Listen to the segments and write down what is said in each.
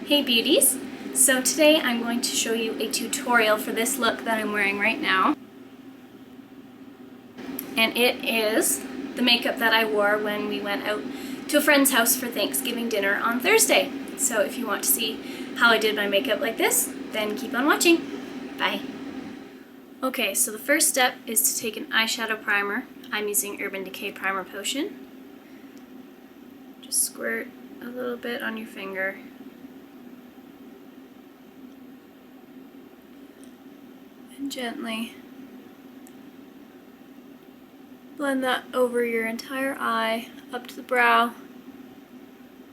Hey beauties! So today I'm going to show you a tutorial for this look that I'm wearing right now. And it is the makeup that I wore when we went out to a friend's house for Thanksgiving dinner on Thursday. So if you want to see how I did my makeup like this, then keep on watching. Bye! Okay, so the first step is to take an eyeshadow primer. I'm using Urban Decay Primer Potion. Just squirt a little bit on your finger. And gently blend that over your entire eye, up to the brow,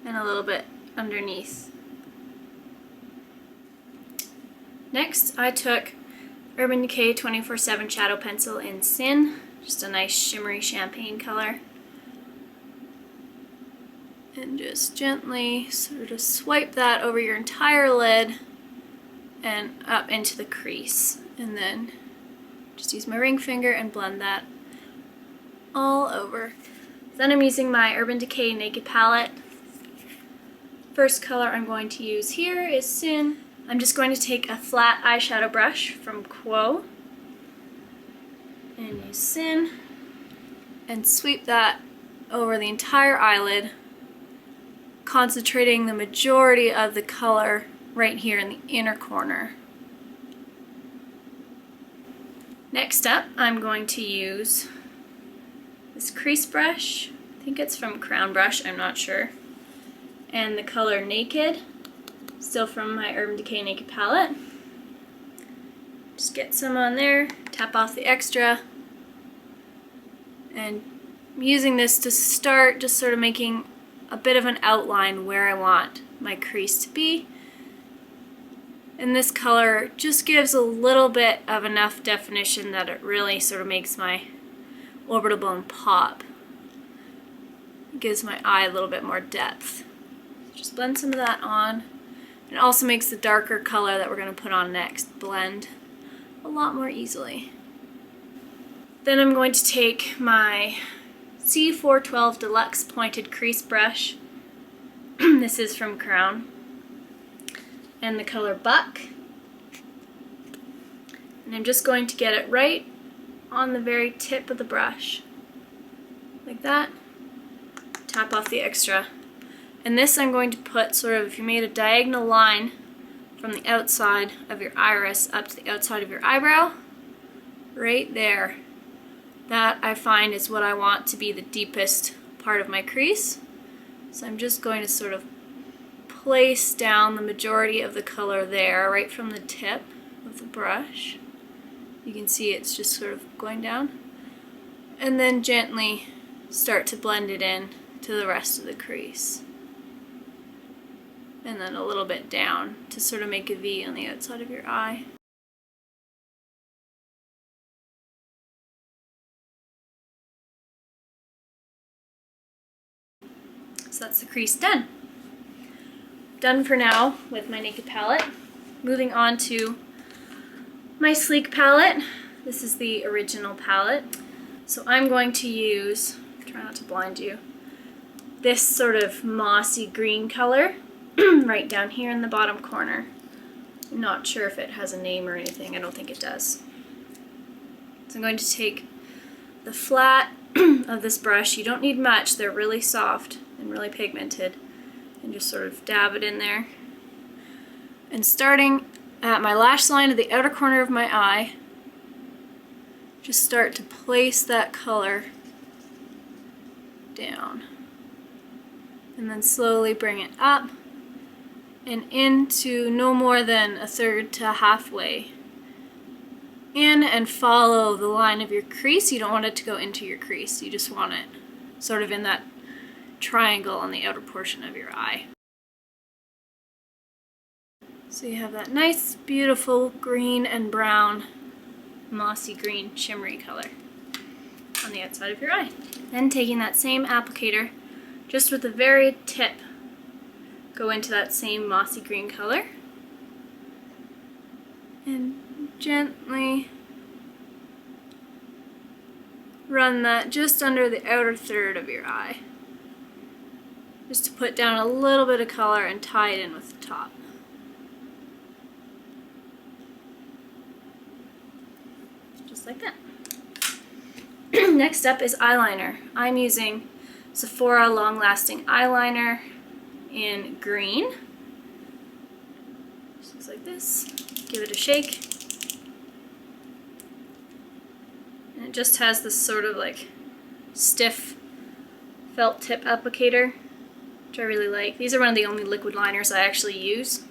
and a little bit underneath. Next, I took Urban Decay 24/7 Shadow Pencil in Sin, just a nice shimmery champagne color. And just gently sort of swipe that over your entire lid and up into the crease. And then just use my ring finger and blend that all over. Then I'm using my Urban Decay Naked Palette. First color I'm going to use here is Sin. I'm just going to take a flat eyeshadow brush from xoxo and use Sin and sweep that over the entire eyelid, concentrating the majority of the color right here in the inner corner. Next up, I'm going to use this crease brush. I think it's from Crown Brush, I'm not sure. And the color Naked, still from my Urban Decay Naked Palette. Just get some on there, tap off the extra, and I'm using this to start just sort of making a bit of an outline where I want my crease to be. And this color just gives a little bit of enough definition that it really sort of makes my orbital bone pop. It gives my eye a little bit more depth. Just blend some of that on. It also makes the darker color that we're going to put on next blend a lot more easily. Then I'm going to take my C412 Deluxe Pointed Crease Brush. This is from Crown. And the color Buck. And I'm just going to get it right on the very tip of the brush. Like that. Tap off the extra. And this I'm going to put sort of, if you made a diagonal line from the outside of your iris up to the outside of your eyebrow, right there. That I find is what I want to be the deepest part of my crease. So I'm just going to sort of place down the majority of the color there, right from the tip of the brush. You can see it's just sort of going down. And then gently start to blend it in to the rest of the crease. And then a little bit down to sort of make a V on the outside of your eye. So that's the crease done. Done for now with my Naked Palette. Moving on to my Sleek palette. This is the original palette. So I'm going to use, try not to blind you, this sort of mossy green color right down here in the bottom corner. I'm not sure if it has a name or anything. I don't think it does. So I'm going to take the flat of this brush. You don't need much. They're really soft and really pigmented. And just sort of dab it in there. And starting at my lash line of the outer corner of my eye, just start to place that color down. And then slowly bring it up and into no more than a third to halfway in, and follow the line of your crease. You don't want it to go into your crease. You just want it sort of in that triangle on the outer portion of your eye. So you have that nice, beautiful green and brown, mossy green, shimmery color on the outside of your eye. Then taking that same applicator, just with the very tip, go into that same mossy green color and gently run that just under the outer third of your eye. just to put down a little bit of color and tie it in with the top. Just like that. Next up is eyeliner. I'm using Sephora Long Lasting Eyeliner in green. Just looks like this. Give it a shake. And it just has this sort of like stiff felt tip applicator, which I really like. These are one of the only liquid liners I actually use.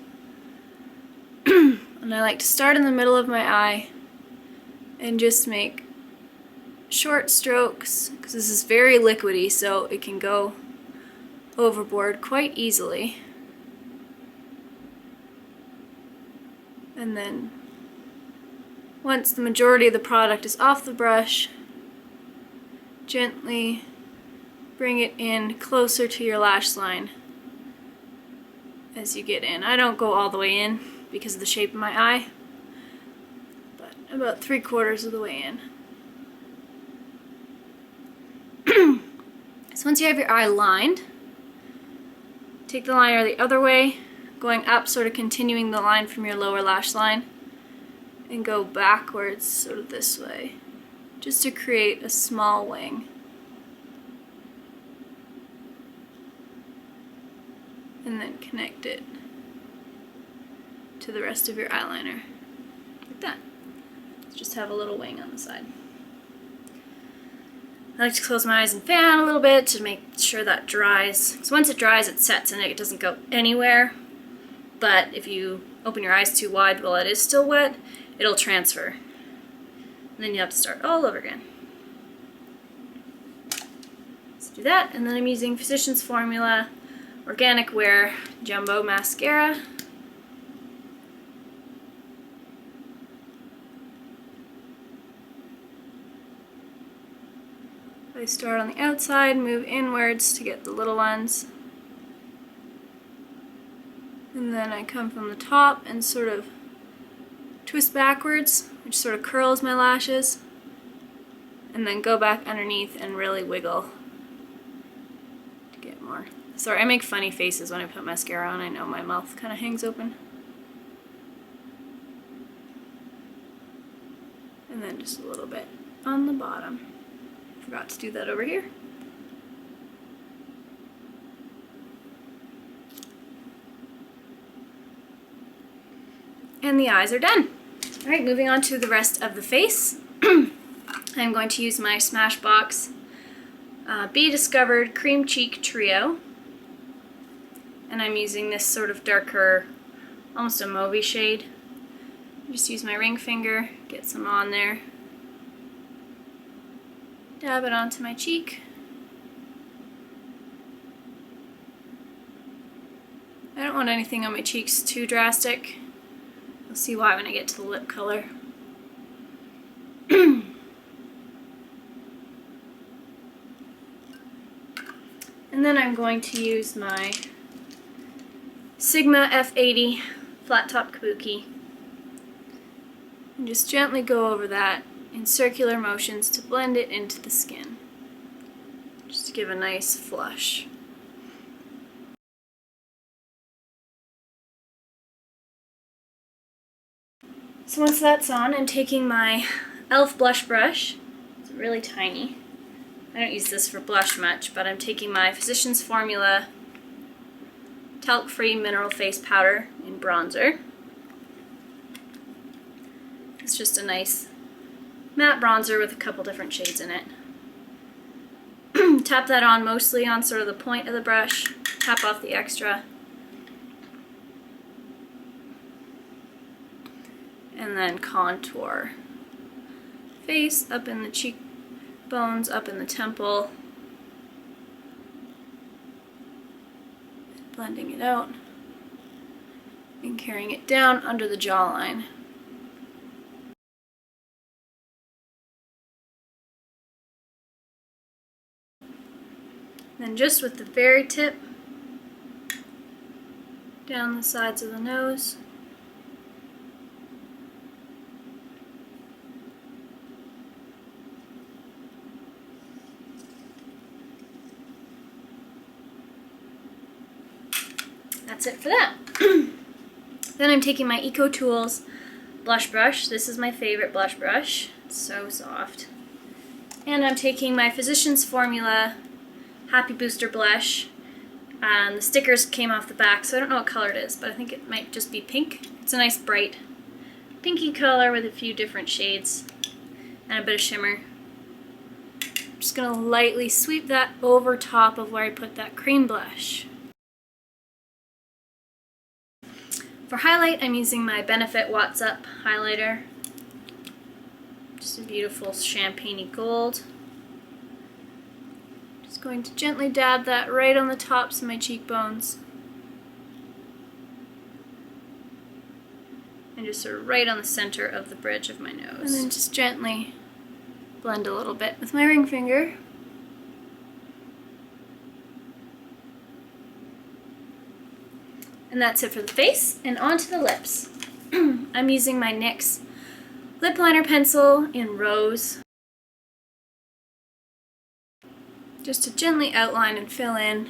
And I like to start in the middle of my eye and just make short strokes, because this is very liquidy, so it can go overboard quite easily. And then once the majority of the product is off the brush, gently bring it in closer to your lash line as you get in. I don't go all the way in because of the shape of my eye, but about 3/4 of the way in. So once you have your eye lined, take the liner the other way, going up, sort of continuing the line from your lower lash line, and go backwards sort of this way, just to create a small wing. And then connect it to the rest of your eyeliner, like that. Just have a little wing on the side. I like to close my eyes and fan a little bit to make sure that dries. So once it dries, it sets and it doesn't go anywhere. But if you open your eyes too wide while it is still wet, it'll transfer. And then you have to start all over again. Let's do that. And then I'm using Physicians Formula Organic Wear Jumbo Mascara. I start on the outside, move inwards to get the little ones. And then I come from the top and sort of twist backwards, which sort of curls my lashes. And then go back underneath and really wiggle to get more. Sorry, I make funny faces when I put mascara on. I know my mouth kind of hangs open. And then just a little bit on the bottom. Forgot to do that over here. And the eyes are done. Alright, moving on to the rest of the face. I'm going to use my Smashbox Be Discovered Cream Cheek Trio. And I'm using this sort of darker, almost a mauvey shade. Just use my ring finger, get some on there. Dab it onto my cheek. I don't want anything on my cheeks too drastic. You'll see why when I get to the lip color. And then I'm going to use my Sigma F80 Flat Top Kabuki and just gently go over that in circular motions to blend it into the skin, just to give a nice flush. So once that's on, I'm taking my e.l.f. blush brush. It's really tiny. I don't use this for blush much, but I'm taking my Physicians Formula Talc-Free Mineral Face Powder in bronzer. It's just a nice matte bronzer with a couple different shades in it. Tap that on mostly on sort of the point of the brush, tap off the extra, and then contour. Face up in the cheekbones, up in the temple, blending it out, and carrying it down under the jawline. Then just with the very tip, down the sides of the nose. that's it for that. Then I'm taking my Eco Tools blush brush. This is my favorite blush brush. It's so soft. And I'm taking my Physicians Formula Happy Booster blush. The stickers came off the back, so I don't know what color it is, but I think it might just be pink. It's a nice bright pinky color with a few different shades and a bit of shimmer. I'm just going to lightly sweep that over top of where I put that cream blush. For highlight, I'm using my Benefit What's Up highlighter. Just a beautiful champagne-y gold. Just going to gently dab that right on the tops of my cheekbones. And just sort of right on the center of the bridge of my nose. And then just gently blend a little bit with my ring finger. And that's it for the face, and on to the lips. I'm using my NYX lip liner pencil in Rose, just to gently outline and fill in,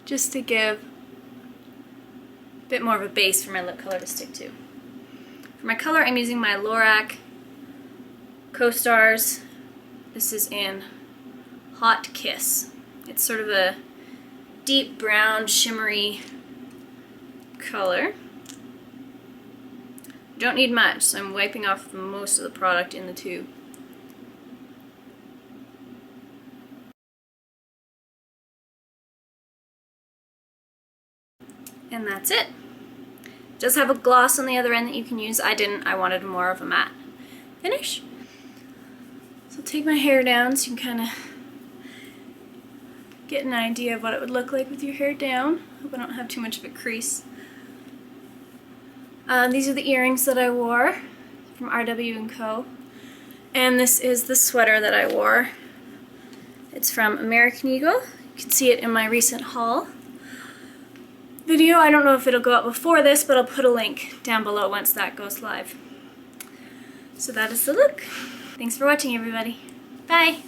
just to give a bit more of a base for my lip color to stick to. For my color, I'm using my Lorac Co-Stars. This is in Hot Kiss. It's sort of a deep brown, shimmery color. Don't need much, so I'm wiping off most of the product in the tube. And that's it. It does have a gloss on the other end that you can use. I didn't. I wanted more of a matte finish. So I'll take my hair down so you can kind of get an idea of what it would look like with your hair down. Hope I don't have too much of a crease. These are the earrings that I wore from RW & Co. And this is the sweater that I wore. It's from American Eagle. You can see it in my recent haul video. I don't know if it'll go up before this, but I'll put a link down below once that goes live. So that is the look. Thanks for watching, everybody. Bye!